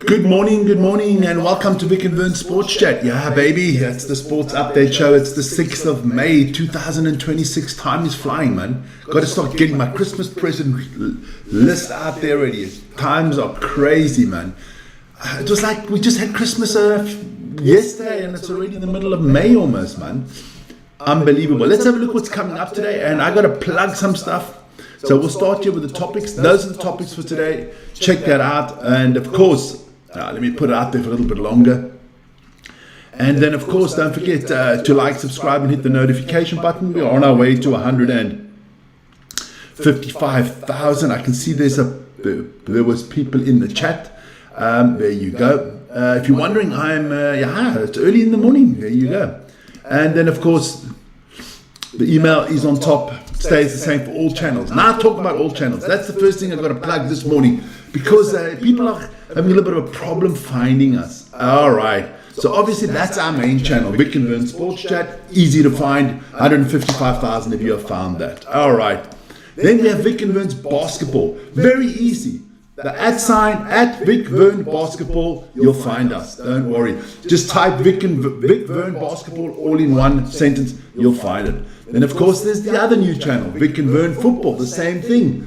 Good morning, and welcome to Vic and Vern Sports Chat. Yeah, baby, it's the sports update show. It's the 6th of May, 2026. Time is flying, man. Got to start getting my Christmas present list out there already. Times are crazy, man. It was like we just had Christmas yesterday, and it's already in the middle of May almost, man. Unbelievable. Let's have a look what's coming up today, and I got to plug some stuff. So we'll start here with the topics. Those are the topics for today. Check that out. And of course, let me put it out there for a little bit longer. And then, of course, don't forget to like, subscribe, and hit the notification button. We are on our way to 155,000. I can see there was people in the chat. There you go. If you're wondering, it's early in the morning. There you go. And then, of course, the email is on top. Stays the same for all channels. Now talk about all channels. That's the first thing I've got to plug this morning, because people are having a little bit of a problem finding us. All right. So obviously that's our main channel, Vic and Vern Sports Chat. Easy to find. 155,000 if you have found that. All right. Then we have Vic and Vern's Basketball. Very easy. The @ at Vic Vern Basketball, you'll find us. Don't worry. Just type Vic Vern Basketball all in one sentence, you'll find it. Then of course there's the other new channel, Vic and Vern Football, the same thing.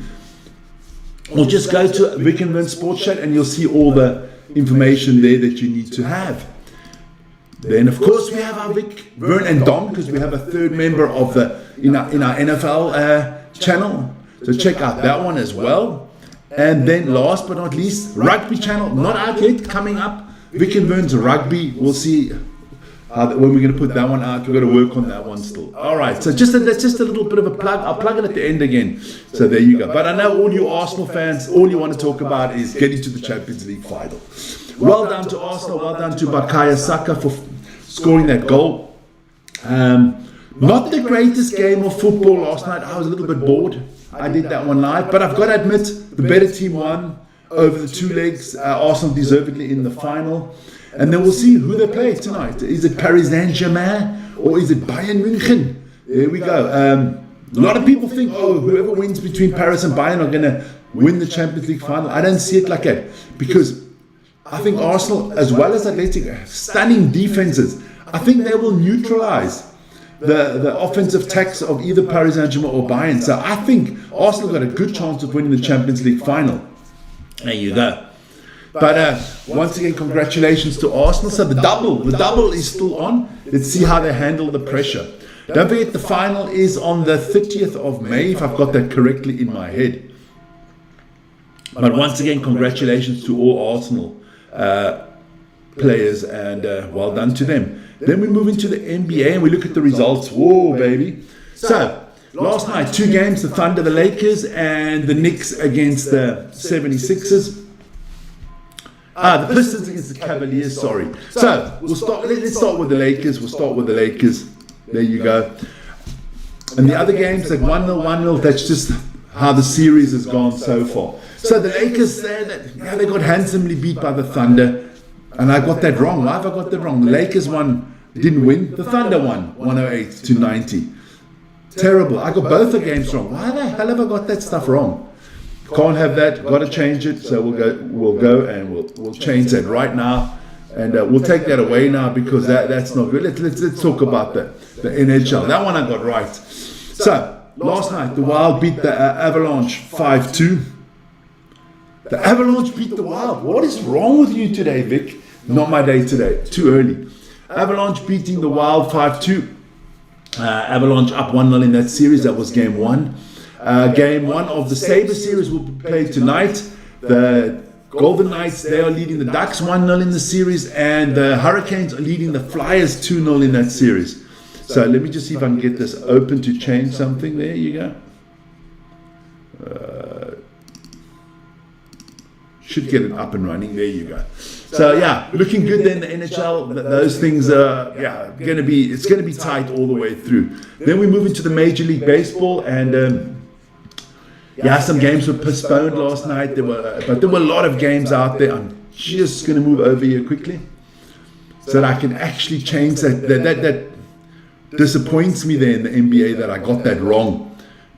Or just go to Vic and Vern Sports Chat and you'll see all the information there that you need to have. Then of course we have our Vic, Vern and Dom, because we have a third member of in our NFL channel. So check out that one as well. And then last but not least, rugby channel, not out yet, coming up. Vic and Vern's Rugby. We'll see when we're going to put that one out. We've got to work on that one still. All right, so that's just a little bit of a plug. I'll plug it at the end again. So there you go. But I know all you Arsenal fans, all you want to talk about is getting to the Champions League final. Well done to Arsenal. Well done to Bukayo Saka for scoring that goal. Not the greatest game of football last night. I was a little bit bored. I did that one live, but I've got to admit, the better team won over the two legs. Arsenal deservedly in the final. And then we'll see who they play tonight. Is it Paris Saint-Germain or is it Bayern München? There we go. A lot of people think, whoever wins between Paris and Bayern are going to win the Champions League final. I don't see it like that, because I think Arsenal, as well as Athletic, stunning defenses. I think they will neutralize the offensive attacks of either Paris Saint-Germain or Bayern. So I think Arsenal got a good chance of winning the Champions League final. There you go. But once again, congratulations to Arsenal. So the double is still on. Let's see how they handle the pressure. Don't forget, the final is on the 30th of May, if I've got that correctly in my head. But once again, congratulations to all Arsenal players, and well done to them. Then we move into the NBA and we look at the results. Whoa, baby. So, last night, 2 games, the Thunder, the Lakers, and the Knicks against the 76ers. The Pistons against the Cavaliers, sorry. So, let's start with the Lakers. There you go. And the other games, like 1-0, 1-0, that's just how the series has gone so far. So, the Lakers, they got handsomely beat by the Thunder. And I got that wrong. Why have I got that wrong? The Lakers didn't win. The Thunder won 108-90. Terrible. I got both the games wrong. Why the hell have I got that stuff wrong? Can't have that. Got to change it. So we'll go and we'll change that right now, and we'll take that away now, because that's not good. Let's talk about the NHL. That one I got right. So last night the Wild beat the Avalanche 5-2. The Avalanche beat the Wild. What is wrong with you today, Vic? Not my day today. Too early. Avalanche beating the Wild 5-2. Avalanche up 1-0 in that series. That was game 1. Game 1 of the Sabre series will be played tonight. The Golden Knights, they are leading the Ducks 1-0 in the series, and the Hurricanes are leading the Flyers 2-0 in that series. So let me just see if I can get this open to change something. There you go. Should get it up and running. There you go. So yeah, looking good there in the NHL. Those things are it's going to be tight all the way through. Then we move into the Major League Baseball, and some games were postponed last night. But there were a lot of games out there. I'm just going to move over here quickly so that I can actually change that. That disappoints me there in the NBA that I got that wrong.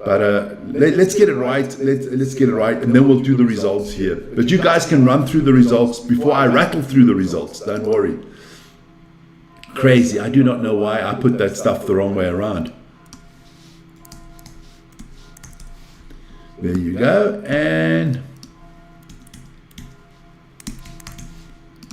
But let's get it right. Let's get it right, and then we'll do the results here. But you guys can run through the results before I rattle through the results. Don't worry. Crazy. I do not know why I put that stuff the wrong way around. There you go, and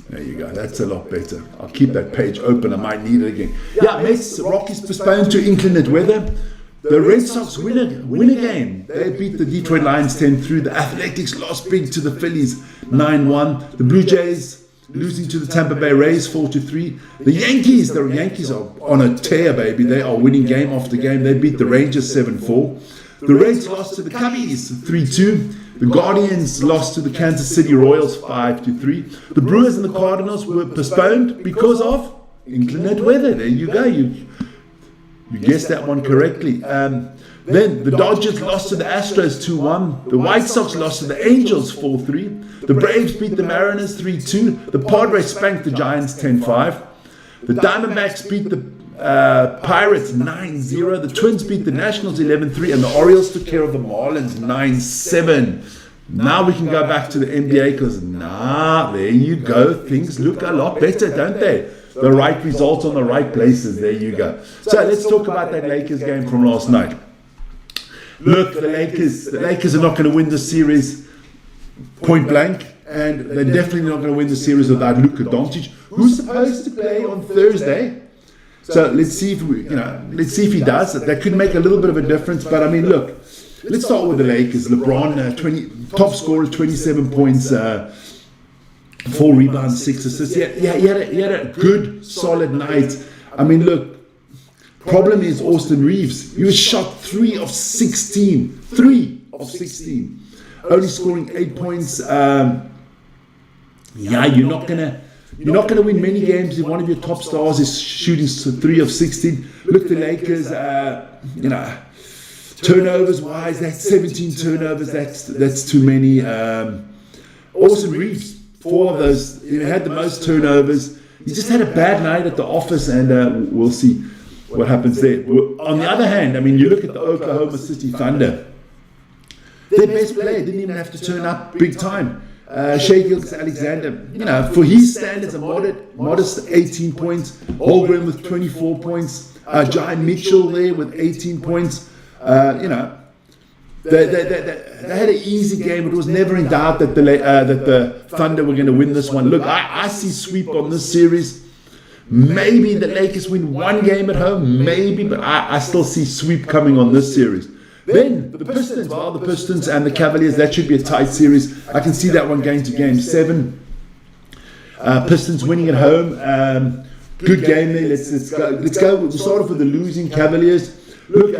there you go. That's a lot better. I'll keep that page open. I might need it again. Yeah, Mets, Rockies postponed to inclement weather. The Red Sox win a game. They beat the Detroit Lions 10-3. The Athletics lost big to the Phillies 9-1. The Blue Jays losing to the Tampa Bay Rays 4-3. The Yankees are on a tear, baby. They are winning game after game. They beat the Rangers 7-4. The Reds lost to the Cubbies 3-2. The Guardians lost to the Kansas City Royals 5-3. The Brewers and the Cardinals were postponed because of inclement weather. There you go. You guessed that one correctly. Then the Dodgers lost to the Astros 2-1. The White Sox lost to the Angels 4-3. The Braves beat the Mariners 3-2. The Padres spanked the Giants 10-5. The Diamondbacks beat the Pirates 9-0. The Twins beat the Nationals 11-3. And the Orioles took care of the Marlins 9-7. Now we can go back to the NBA because there you go. Things look a lot better, don't they? The right results on the right places. There you go. So let's talk about that Lakers game from last night. Look, the Lakers are not going to win the series point blank, and they're definitely not going to win the series without Luka Doncic, who's supposed to play on Thursday. So let's see if he does. That could make a little bit of a difference. But I mean, look, let's start with the Lakers. LeBron, top scorer, 27 points. 4 rebounds, 6 assists. Yeah, he had a good, solid night. I mean, look, problem is Austin Reeves. He was shot 3 of 16. 3 of 16. Only scoring 8 points. You're not gonna win many games if one of your top stars is shooting 3 of 16. Look, the Lakers, turnovers wise, that's 17 turnovers. That's too many. Austin Reeves, 4 of those, he had the most turnovers. He just had a bad night at the office, and we'll see what happens there. On the other hand, I mean, you look at the Oklahoma City Thunder. Their best player didn't even have to turn up big time. Shai Gilgeous-Alexander, for his standards, a modest 18 points. Holmgren with 24 points. Jai Mitchell there with 18 points. They had an easy game. It was never in doubt that the Thunder were going to win this one. Look, I see sweep on this series. Maybe the Lakers win one game at home, maybe, but I still see sweep coming on this series. Then the Pistons and the Cavaliers, that should be a tight series. I can see that one going to game 7. Pistons winning at home. Good game there. Let's go. We'll start off with the losing Cavaliers. Look,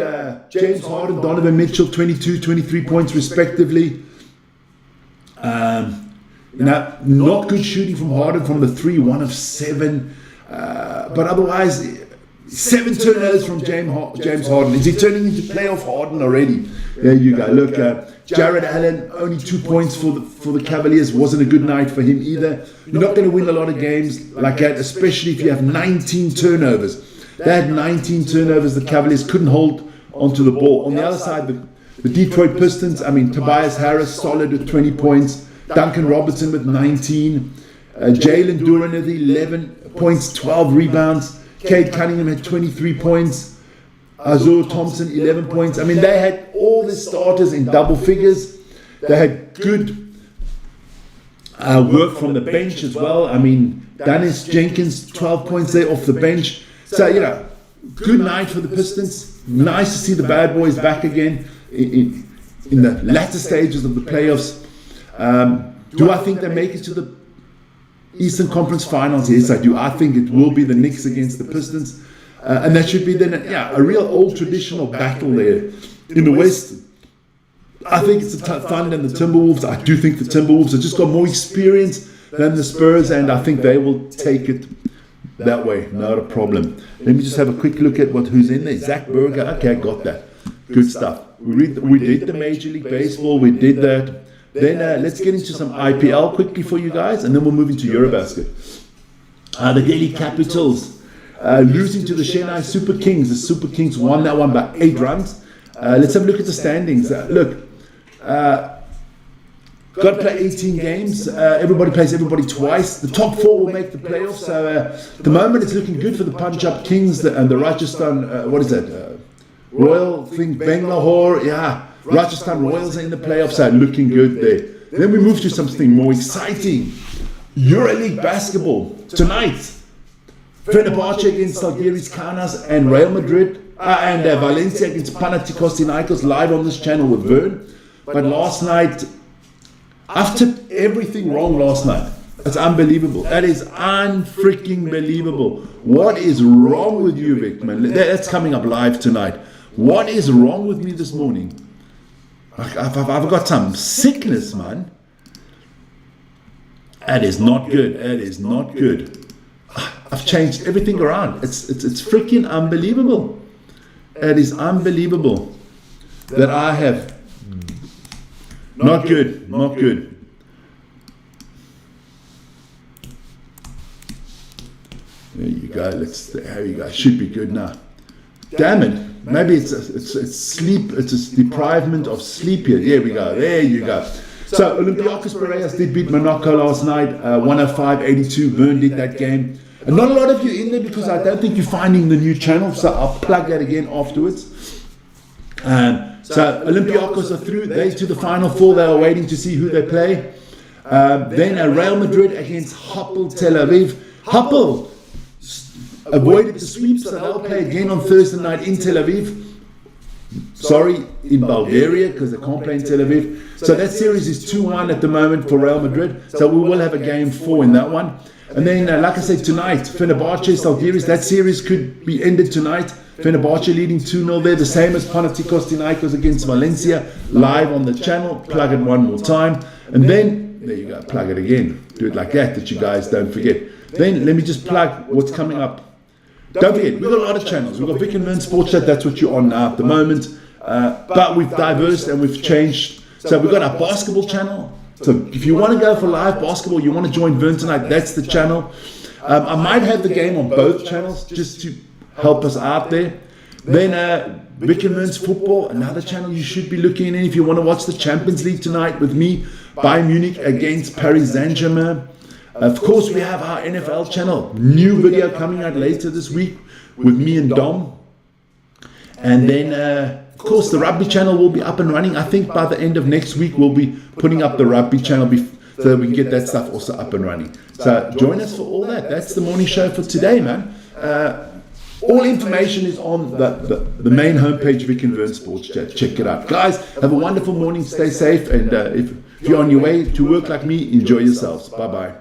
James Harden, Donovan Mitchell, 22, 23 points respectively. Not good shooting from Harden from the 3, 1 of 7. But otherwise, 7 turnovers from James Harden. Is he turning into playoff Harden already? There you go. Look, Jared Allen, only 2 points for the Cavaliers. Wasn't a good night for him either. You're not going to win a lot of games like that, especially if you have 19 turnovers. They had 19 turnovers. The Cavaliers couldn't hold onto the ball. On the other side, the Detroit Pistons, I mean, Tobias Harris, solid with 20 points. Duncan Robertson with 19. Jalen Duren with 11 points, 12 rebounds. Cade Cunningham had 23 points. Azur Thompson, 11 points. I mean, they had all the starters in double figures. They had good work from the bench as well. I mean, Dennis Jenkins, 12 points there off the bench. So, good night for the Pistons. Nice to see the bad boys back again in the latter stages of the playoffs. Do I think they make it to the Eastern Conference Finals? Yes, I do. I think it will be the Knicks against the Pistons. And that should be then a real old traditional battle there. In the West, I think it's the Thunder and the Timberwolves. I do think the Timberwolves have just got more experience than the Spurs, and I think they will take it that way, not a problem. Let me just have a quick look at who's in there. Zach Berger, okay, got that. Good stuff. We did the Major League Baseball, we did that. Then let's get into some IPL quickly for you guys, and then we'll move into Eurobasket. The Delhi Capitals losing to the Chennai Super Kings. The Super Kings won that one by 8 runs. Let's have a look at the standings. Got to play 18 games. Everybody plays everybody twice. The top 4 will make the playoffs. So at the moment, it's looking good for the Punjab Kings and the Rajasthan. Royal thing, Bangalore. Yeah, Rajasthan Royals are in the playoffs. So looking good there. Then we move to something more exciting. EuroLeague basketball tonight. Fenerbahce against Zalgiris Kaunas and Real Madrid and Valencia against Panathinaikos live on this channel with Vern. But last night, I've tipped everything wrong last night. That's unbelievable. That is unfreaking believable. What is wrong with you, Vic, man? That's coming up live tonight. What is wrong with me this morning? I've got some sickness, man. That is not good. That is not good. I've changed everything around. It's freaking unbelievable. It is unbelievable that I have. Not good. Not good. There you go. There you go. Should be good now. Damn it. Maybe it's sleep. It's a deprivement of sleep here. There we go. There you go. So Olympiacos Piraeus did beat Monaco last night. 105-82. Vern did that game. And not a lot of you in there because I don't think you're finding the new channel. So I'll plug that again afterwards. So Olympiacos are through. They're to the final 4. They are waiting to see who they play. Then Real Madrid against Hapoel Tel Aviv. Hapoel avoided the sweep, so they'll play again on Thursday night in Tel Aviv. Sorry, in Bulgaria, because they can't play in Tel Aviv. So that series is 2-1 at the moment for Real Madrid. So we will have a game 4 in that one. And then, like I said, tonight, Fenerbahce, Zalgiris, that series could be ended tonight. Fenerbahce leading 2-0 there, the same as Panathinaikos against Valencia, live on the channel. Plug it one more time. And then, there you go, plug it again. Do it like that you guys don't forget. Then, let me just plug what's coming up. Don't forget, we've got a lot of channels. We've got Vic and Vern Sports Chat, that's what you're on now at the moment. But we've diversed and we've changed. So we've got our basketball channel. So if you want to go for live basketball, you want to join Vern tonight, that's the channel. I might have the game on both channels just to help us out there. Then Vic and Vern's football, another channel you should be looking in if you want to watch the Champions League tonight with me, Bayern Munich against Paris Saint-Germain. Of course, we have our NFL channel, new video coming out later this week with me and Dom. And then, of course, the rugby channel will be up and running. I think by the end of next week, we'll be putting up the rugby channel so that we can get that stuff also up and running. So join us for all that. That's the morning show for today, man. All information is on the main homepage, Vic and Vern Sports Chat. Check it out. Guys, have a wonderful morning. Stay safe. And if you're on your way to work like me, enjoy yourselves. Bye-bye.